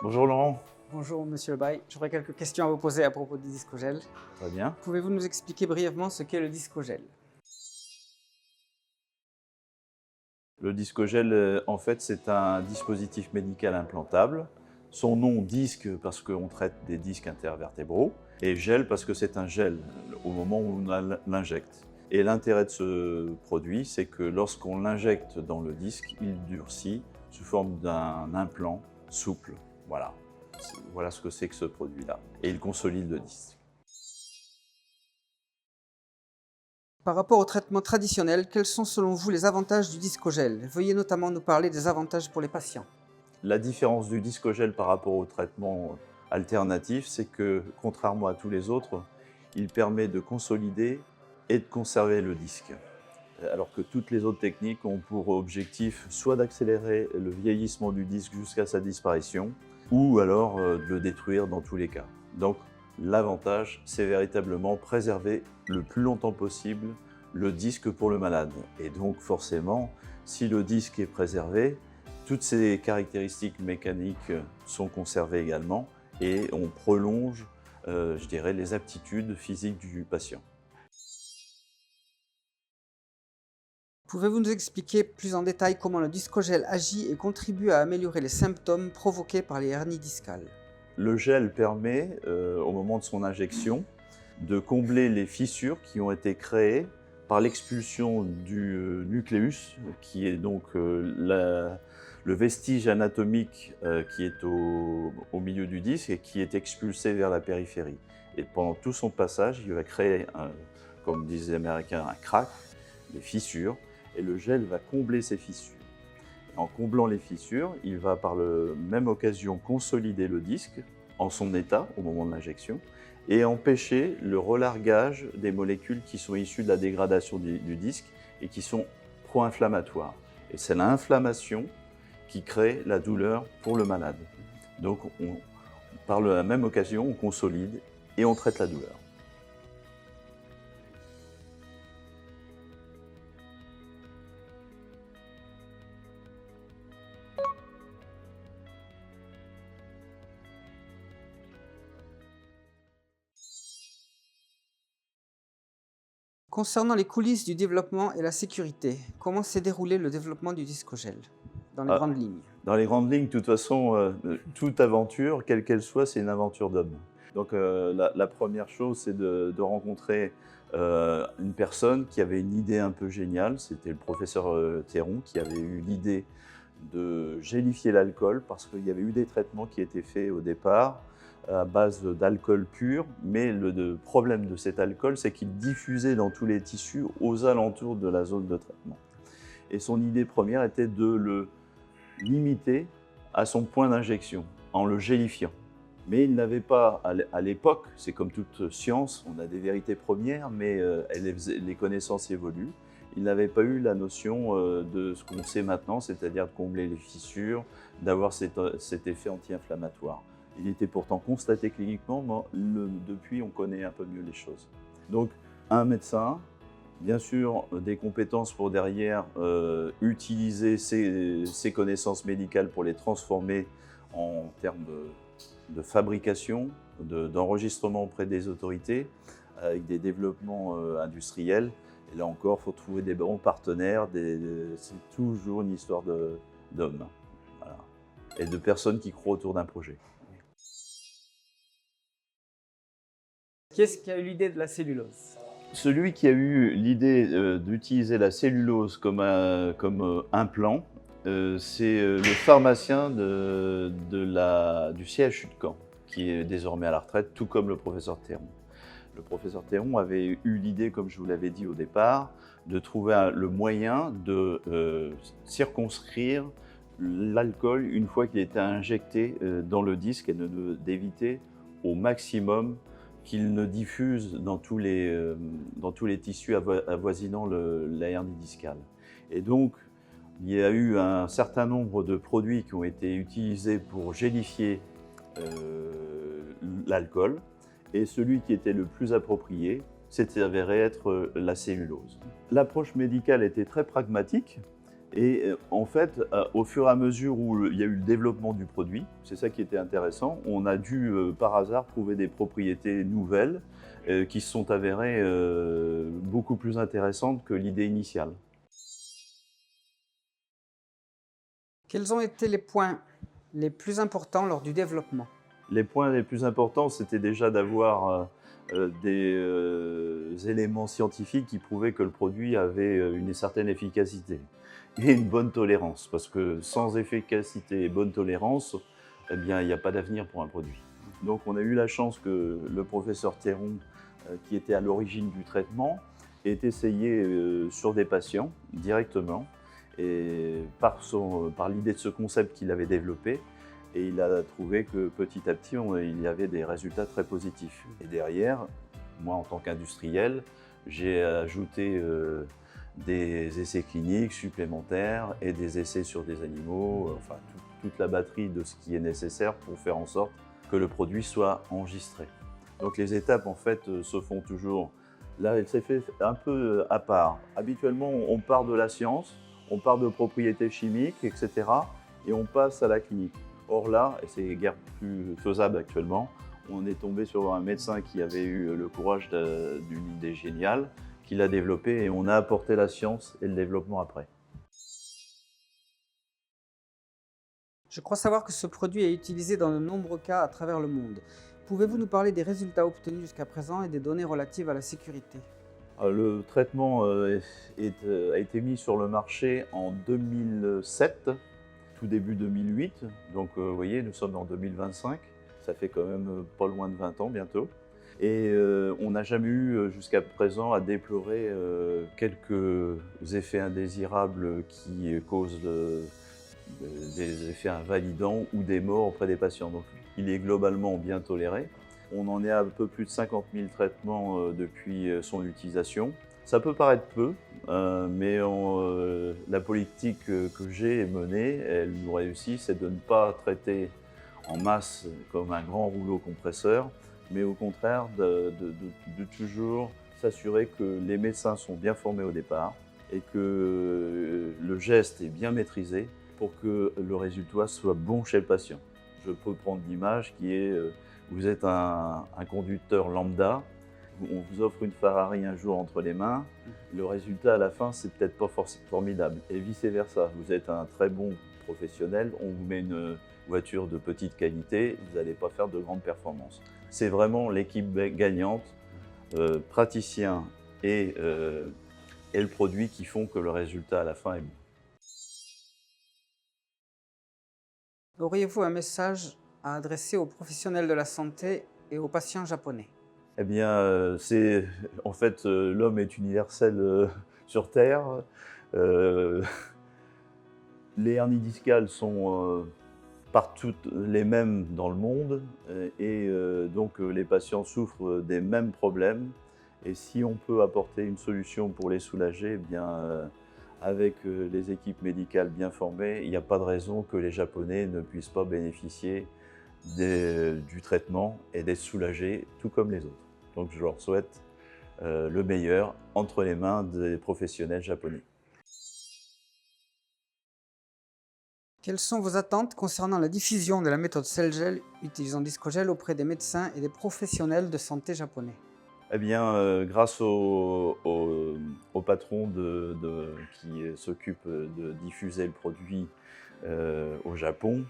Bonjour Laurent. Bonjour Monsieur Lebaille, j'aurais quelques questions à vous poser à propos du discogel. Très bien. Pouvez-vous nous expliquer brièvement ce qu'est le discogel? Le discogel, en fait, c'est un dispositif médical implantable. Son nom disque parce qu'on traite des disques intervertébraux et gel parce que c'est un gel au moment où on l'injecte. Et l'intérêt de ce produit, c'est que lorsqu'on l'injecte dans le disque, il durcit sous forme d'un implant souple. Voilà. Voilà ce que c'est que ce produit-là. Et il consolide le disque. Par rapport au traitement traditionnel, quels sont selon vous les avantages du discogel? Veuillez notamment nous parler des avantages pour les patients. La différence du discogel par rapport au traitement alternatif, c'est que, contrairement à tous les autres, il permet de consolider et de conserver le disque. Alors que toutes les autres techniques ont pour objectif soit d'accélérer le vieillissement du disque jusqu'à sa disparition, ou alors de le détruire dans tous les cas. Donc l'avantage, c'est véritablement préserver le plus longtemps possible le disque pour le malade. Et donc forcément, si le disque est préservé, toutes ces caractéristiques mécaniques sont conservées également et on prolonge, je dirais, les aptitudes physiques du patient. Pouvez-vous nous expliquer plus en détail comment le discogel agit et contribue à améliorer les symptômes provoqués par les hernies discales? Le gel permet, au moment de son injection, de combler les fissures qui ont été créées par l'expulsion du nucléus, qui est donc le vestige anatomique qui est au milieu du disque et qui est expulsé vers la périphérie. Et pendant tout son passage, il va créer, comme disent les Américains, un crack, des fissures, et le gel va combler ces fissures. En comblant les fissures, il va par la même occasion consolider le disque en son état au moment de l'injection et empêcher le relargage des molécules qui sont issues de la dégradation du disque et qui sont pro-inflammatoires. Et c'est l'inflammation qui crée la douleur pour le malade. Donc par la même occasion, on consolide et on traite la douleur. Concernant les coulisses du développement et la sécurité, comment s'est déroulé le développement du discogel dans les grandes lignes? Dans les grandes lignes, de toute façon, toute aventure, quelle qu'elle soit, c'est une aventure d'homme. Donc la première chose, c'est de rencontrer une personne qui avait une idée un peu géniale. C'était le professeur Théron qui avait eu l'idée de gélifier l'alcool parce qu'il y avait eu des traitements qui étaient faits au départ à base d'alcool pur, mais le problème de cet alcool, c'est qu'il diffusait dans tous les tissus aux alentours de la zone de traitement. Et son idée première était de le limiter à son point d'injection, en le gélifiant. Mais il n'avait pas, à l'époque, c'est comme toute science, on a des vérités premières, mais les connaissances évoluent. Il n'avait pas eu la notion de ce qu'on sait maintenant, c'est-à-dire de combler les fissures, d'avoir cet effet anti-inflammatoire. Il était pourtant constaté cliniquement, mais depuis on connaît un peu mieux les choses. Donc un médecin, bien sûr des compétences pour derrière utiliser ces connaissances médicales pour les transformer en termes de fabrication, d'enregistrement auprès des autorités, avec des développements industriels. Et là encore, il faut trouver des bons partenaires, c'est toujours une histoire d'hommes, voilà, et de personnes qui croient autour d'un projet. Qui est-ce qui a eu l'idée de la cellulose? Celui qui a eu l'idée d'utiliser la cellulose comme implant, c'est le pharmacien du CHU de Caen, qui est désormais à la retraite, tout comme le professeur Théron. Le professeur Théron avait eu l'idée, comme je vous l'avais dit au départ, de trouver le moyen de circonscrire l'alcool une fois qu'il était injecté dans le disque et d'éviter au maximum qu'il ne diffuse dans tous les tissus avoisinant la hernie discale. Et donc, il y a eu un certain nombre de produits qui ont été utilisés pour gélifier l'alcool, et celui qui était le plus approprié s'est avéré être la cellulose. L'approche médicale était très pragmatique, Et en fait, au fur et à mesure où il y a eu le développement du produit, c'est ça qui était intéressant, on a dû par hasard trouver des propriétés nouvelles qui se sont avérées beaucoup plus intéressantes que l'idée initiale. Quels ont été les points les plus importants lors du développement? Les points les plus importants, c'était déjà d'avoir des éléments scientifiques qui prouvaient que le produit avait une certaine efficacité et une bonne tolérance. Parce que sans efficacité et bonne tolérance, eh bien, il n'y a pas d'avenir pour un produit. Donc on a eu la chance que le professeur Théron, qui était à l'origine du traitement, ait essayé sur des patients directement, et par l'idée de ce concept qu'il avait développé, et il a trouvé que petit à petit, il y avait des résultats très positifs. Et derrière, moi en tant qu'industriel, j'ai ajouté des essais cliniques supplémentaires et des essais sur des animaux, enfin toute la batterie de ce qui est nécessaire pour faire en sorte que le produit soit enregistré. Donc les étapes en fait se font toujours. Là, elle s'est fait un peu à part. Habituellement, on part de la science, on part de propriétés chimiques, etc. et on passe à la clinique. Or là, et c'est guère plus faisable actuellement, on est tombé sur un médecin qui avait eu le courage d'une idée géniale, qui l'a développée, et on a apporté la science et le développement après. Je crois savoir que ce produit est utilisé dans de nombreux cas à travers le monde. Pouvez-vous nous parler des résultats obtenus jusqu'à présent et des données relatives à la sécurité? Le traitement a été mis sur le marché en 2007, tout début 2008. Donc vous voyez, nous sommes en 2025. Ça fait quand même pas loin de 20 ans bientôt. Et on n'a jamais eu jusqu'à présent à déplorer quelques effets indésirables qui causent des effets invalidants ou des morts auprès des patients. Donc il est globalement bien toléré. On en est à un peu plus de 50 000 traitements depuis son utilisation. Ça peut paraître peu, mais la politique que j'ai menée, elle nous réussit, c'est de ne pas traiter en masse comme un grand rouleau compresseur, mais au contraire de toujours s'assurer que les médecins sont bien formés au départ et que le geste est bien maîtrisé pour que le résultat soit bon chez le patient. Je peux prendre l'image qui est, vous êtes un conducteur lambda, on vous offre une Ferrari un jour entre les mains, le résultat à la fin, c'est peut-être pas formidable. Et vice-versa, vous êtes un très bon professionnel, on vous met une voiture de petite qualité, vous n'allez pas faire de grandes performances. C'est vraiment l'équipe gagnante, praticien et le produit qui font que le résultat à la fin est bon. Auriez-vous un message à adresser aux professionnels de la santé et aux patients japonais? Eh bien, en fait, l'homme est universel sur Terre. Euh, les hernies discales sont partout les mêmes dans le monde, et donc les patients souffrent des mêmes problèmes. Et si on peut apporter une solution pour les soulager, eh bien, avec les équipes médicales bien formées, il n'y a pas de raison que les Japonais ne puissent pas bénéficier du traitement et d'être soulagés, tout comme les autres. Donc je leur souhaite le meilleur entre les mains des professionnels japonais. Quelles sont vos attentes concernant la diffusion de la méthode Cell-Gel utilisant Discogel auprès des médecins et des professionnels de santé japonais? Eh bien, grâce au patron qui s'occupe de diffuser le produit au Japon,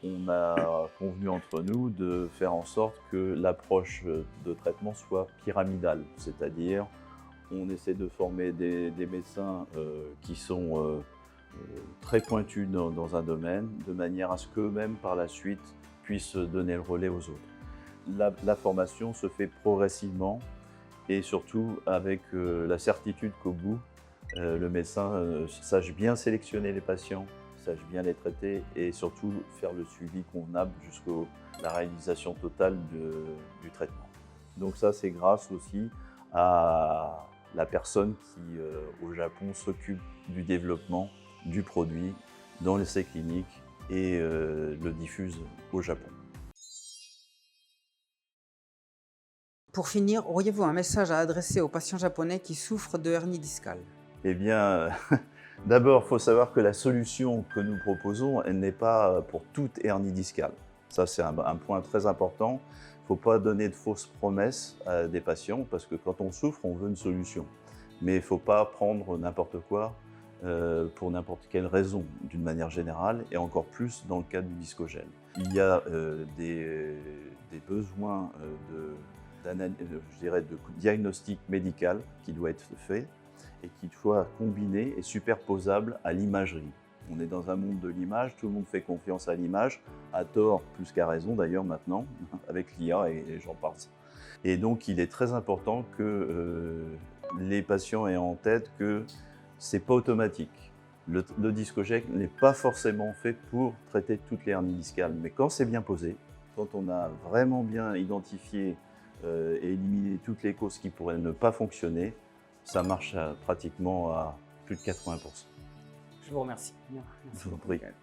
on a convenu entre nous de faire en sorte que l'approche de traitement soit pyramidale, c'est-à-dire on essaie de former des médecins qui sont très pointus dans un domaine, de manière à ce qu'eux-mêmes par la suite puissent donner le relais aux autres. La formation se fait progressivement et surtout avec la certitude qu'au bout, le médecin sache bien sélectionner les patients, sache bien les traiter et surtout faire le suivi convenable jusqu'à la réalisation totale du traitement. Donc ça, c'est grâce aussi à la personne qui, au Japon, s'occupe du développement du produit dans l'essai clinique et le diffuse au Japon. Pour finir, auriez-vous un message à adresser aux patients japonais qui souffrent de hernie discale? Eh bien, D'abord, il faut savoir que la solution que nous proposons, elle n'est pas pour toute hernie discale. Ça, c'est un point très important. Il ne faut pas donner de fausses promesses à des patients parce que quand on souffre, on veut une solution. Mais il ne faut pas prendre n'importe quoi pour n'importe quelle raison, d'une manière générale, et encore plus dans le cas du viscogène. Il y a des besoins je dirais de diagnostic médical qui doit être fait et qui soit combiné et superposable à l'imagerie. On est dans un monde de l'image, tout le monde fait confiance à l'image, à tort plus qu'à raison d'ailleurs maintenant, avec l'IA et j'en passe. Et donc il est très important que les patients aient en tête que c'est pas automatique. Le discogène n'est pas forcément fait pour traiter toutes les hernies discales, mais quand c'est bien posé, quand on a vraiment bien identifié et éliminé toutes les causes qui pourraient ne pas fonctionner, ça marche pratiquement à plus de 80%. Je vous remercie. Bien, merci Je vous en beaucoup, prie. Michael.